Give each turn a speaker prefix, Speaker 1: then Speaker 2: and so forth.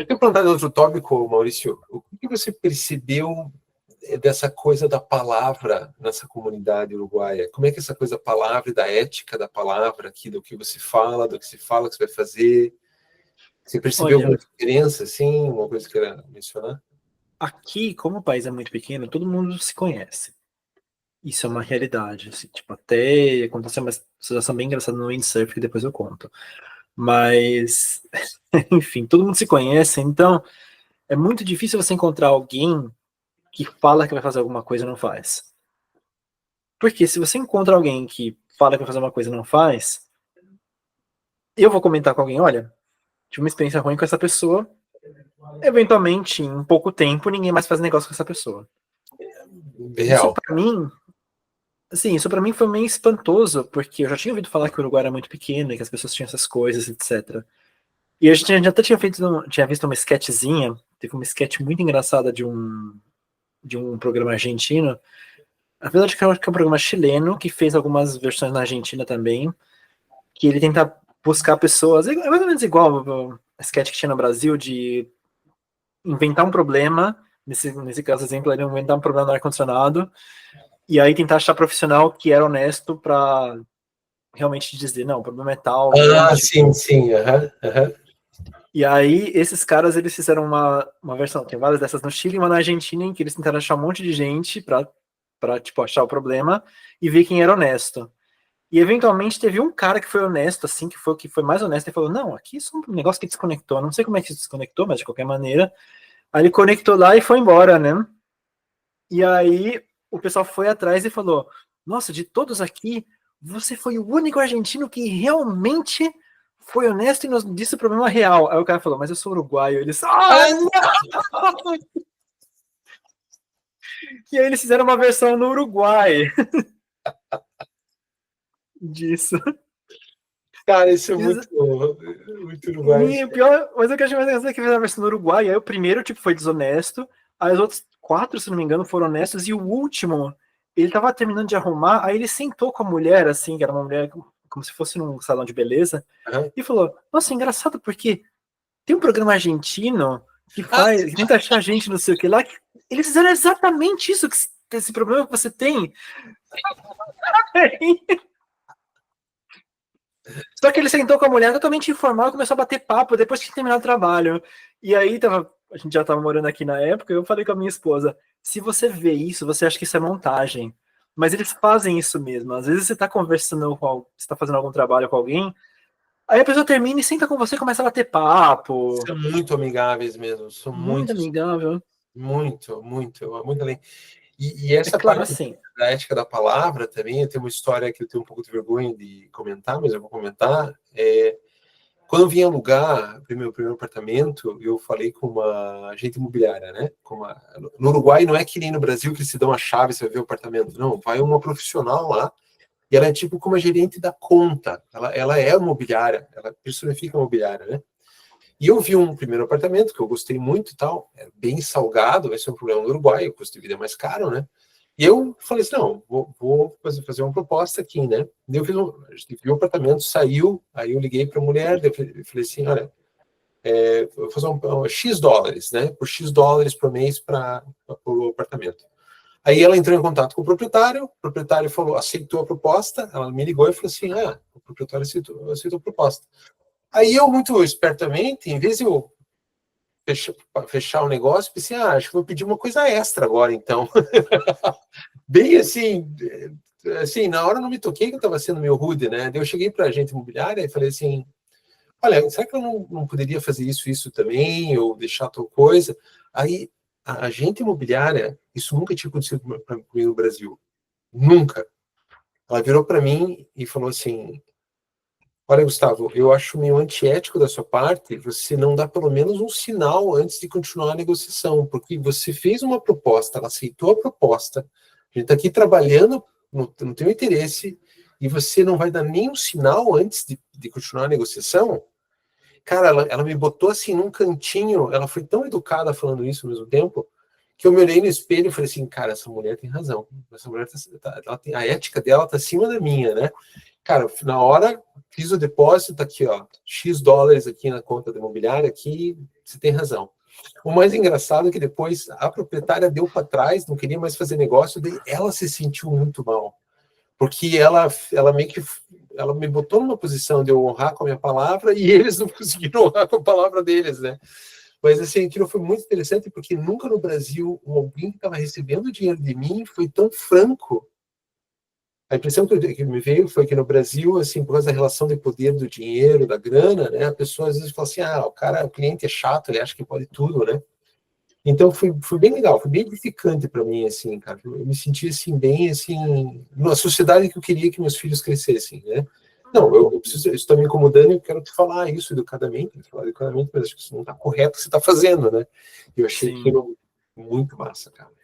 Speaker 1: Eu quero perguntar de outro tópico, Maurício. O que você percebeu dessa coisa da palavra nessa comunidade uruguaia? Como é que essa coisa da palavra e da ética da palavra aqui, do que você fala, do que se fala, que você vai fazer? Você percebeu
Speaker 2: Olha,
Speaker 1: alguma diferença, assim? Uma coisa que eu queria mencionar?
Speaker 2: aqui, como o país é muito pequeno, todo mundo se conhece. Isso é uma realidade, assim, tipo, até aconteceu uma situação bem engraçada no windsurf que depois eu conto. Mas, enfim, todo mundo se conhece, então é muito difícil você encontrar alguém que fala que vai fazer alguma coisa e não faz. Porque se você encontra alguém que fala que vai fazer uma coisa e não faz, eu vou comentar com alguém, olha, tive uma experiência ruim com essa pessoa, eventualmente, em pouco tempo, ninguém mais faz negócio com essa pessoa. Isso
Speaker 1: Real.
Speaker 2: pra mim, assim, isso para mim foi meio espantoso, porque eu já tinha ouvido falar que o Uruguai era muito pequeno e que as pessoas tinham essas coisas, etc. E a gente já até tinha visto uma sketchzinha, teve uma sketch muito engraçada de um programa argentino. Na verdade, que eu acho que é um programa chileno, que fez algumas versões na Argentina também, que ele tenta buscar pessoas, é mais ou menos igual a sketch que tinha no Brasil, de inventar um problema, nesse caso, exemplo, ele inventar um problema no ar-condicionado, e aí tentar achar profissional que era honesto para realmente dizer, não, o problema é tal,
Speaker 1: Ah, sim,
Speaker 2: idêntico.
Speaker 1: sim. Aham, aham.
Speaker 2: E aí, esses caras, eles fizeram uma versão, tem várias dessas no Chile e uma na Argentina, em que eles tentaram achar um monte de gente pra tipo, achar o problema e ver quem era honesto. E, eventualmente, teve um cara que foi honesto, assim, que foi mais honesto, e falou, não, aqui isso é um negócio que desconectou, não sei como é que se desconectou, mas de qualquer maneira. Aí ele conectou lá e foi embora, né? E aí, o pessoal foi atrás e falou, nossa, de todos aqui, você foi o único argentino que realmente foi honesto e nos disse o problema real. Aí o cara falou, mas eu sou uruguaio. Eles, não! E aí eles fizeram uma versão no Uruguai disso.
Speaker 1: Cara, isso é
Speaker 2: Isso-
Speaker 1: muito uruguaio.
Speaker 2: E o pior, mas o que eu achei mais engraçado é que fizeram a versão no Uruguai. Aí o primeiro, tipo, foi desonesto. Aí os outros quatro, se não me engano, foram honestos. E o último, ele tava terminando de arrumar. Aí ele sentou com a mulher, assim, que era uma mulher como se fosse num salão de beleza.
Speaker 1: Aham.
Speaker 2: E falou: nossa, engraçado, porque tem um programa argentino que
Speaker 1: Ah,
Speaker 2: faz, que tenta achar gente, não sei o que lá. Que eles fizeram exatamente isso, esse problema que você tem. Só que ele sentou com a mulher totalmente informal e começou a bater papo depois que tinha terminado o trabalho. E aí a gente já tava morando aqui na época, e eu falei com a minha esposa: se você vê isso, você acha que isso é montagem. Mas eles fazem isso mesmo. Às vezes você tá conversando você tá fazendo algum trabalho com alguém, aí a pessoa termina e senta com você e começa a bater papo.
Speaker 1: são muito amigáveis mesmo. São
Speaker 2: Muito
Speaker 1: muito,
Speaker 2: amigável.
Speaker 1: muito além. E
Speaker 2: É
Speaker 1: essa
Speaker 2: claro,
Speaker 1: parte
Speaker 2: assim.
Speaker 1: da ética da palavra também, eu tenho uma história que eu tenho um pouco de vergonha de comentar, mas eu vou comentar. Quando eu vim alugar o meu primeiro apartamento, eu falei com uma agente imobiliária, né? No Uruguai não é que nem no Brasil que se dão a chave, você vai ver o apartamento. Não, vai uma profissional lá, e ela é tipo como a gerente da conta. Ela é imobiliária, ela personifica a imobiliária, né? E eu vi um primeiro apartamento que eu gostei muito e tal, é bem salgado, vai ser um problema no Uruguai, o custo de vida é mais caro, né? E eu falei assim, não, vou fazer uma proposta aqui, né? Daí a gente viu o apartamento, saiu, aí eu liguei para a mulher, eu falei assim, olha, eu vou fazer um X dólares, né? Por X dólares por mês para o apartamento. Aí ela entrou em contato com o proprietário falou, aceitou a proposta, ela me ligou e falou assim, o proprietário aceitou a proposta. Aí eu, muito espertamente, em vez de eu fechar o negócio, pensei, acho que vou pedir uma coisa extra agora, então. Bem assim, na hora eu não me toquei que eu estava sendo meio rude, né? Daí eu cheguei para a agente imobiliária e falei assim, olha, será que eu não poderia fazer isso também, ou deixar tal coisa? Aí, a agente imobiliária, isso nunca tinha acontecido comigo no Brasil. Nunca. Ela virou para mim e falou assim, olha, Gustavo, eu acho meio antiético da sua parte você não dar pelo menos um sinal antes de continuar a negociação, porque você fez uma proposta, ela aceitou a proposta, a gente está aqui trabalhando no teu interesse e você não vai dar nenhum sinal antes de continuar a negociação? Cara, ela me botou assim num cantinho, ela foi tão educada falando isso ao mesmo tempo, que eu me olhei no espelho e falei assim, cara, essa mulher tem razão, essa mulher a ética dela tá acima da minha, né? cara, na hora, fiz o depósito, tá aqui, ó, X dólares aqui na conta da imobiliária, aqui, você tem razão. O mais engraçado é que depois a proprietária deu para trás, não queria mais fazer negócio, daí ela se sentiu muito mal, porque ela meio que ela me botou numa posição de eu honrar com a minha palavra e eles não conseguiram honrar com a palavra deles, né? Mas assim, aquilo foi muito interessante porque nunca no Brasil alguém que estava recebendo dinheiro de mim foi tão franco. A impressão que me veio foi que no Brasil, assim, por causa da relação de poder do dinheiro, da grana, né, a pessoa às vezes fala assim, o cliente é chato, ele acha que pode tudo, né? Então foi bem legal, foi bem edificante para mim, assim, cara. Eu me senti assim bem, assim, numa sociedade que eu queria que meus filhos crescessem, né? Não, eu preciso, isso está me incomodando e eu quero te falar isso educadamente, mas acho que isso não está correto o que você está fazendo, né? Eu achei
Speaker 2: Sim.
Speaker 1: aquilo muito massa, cara.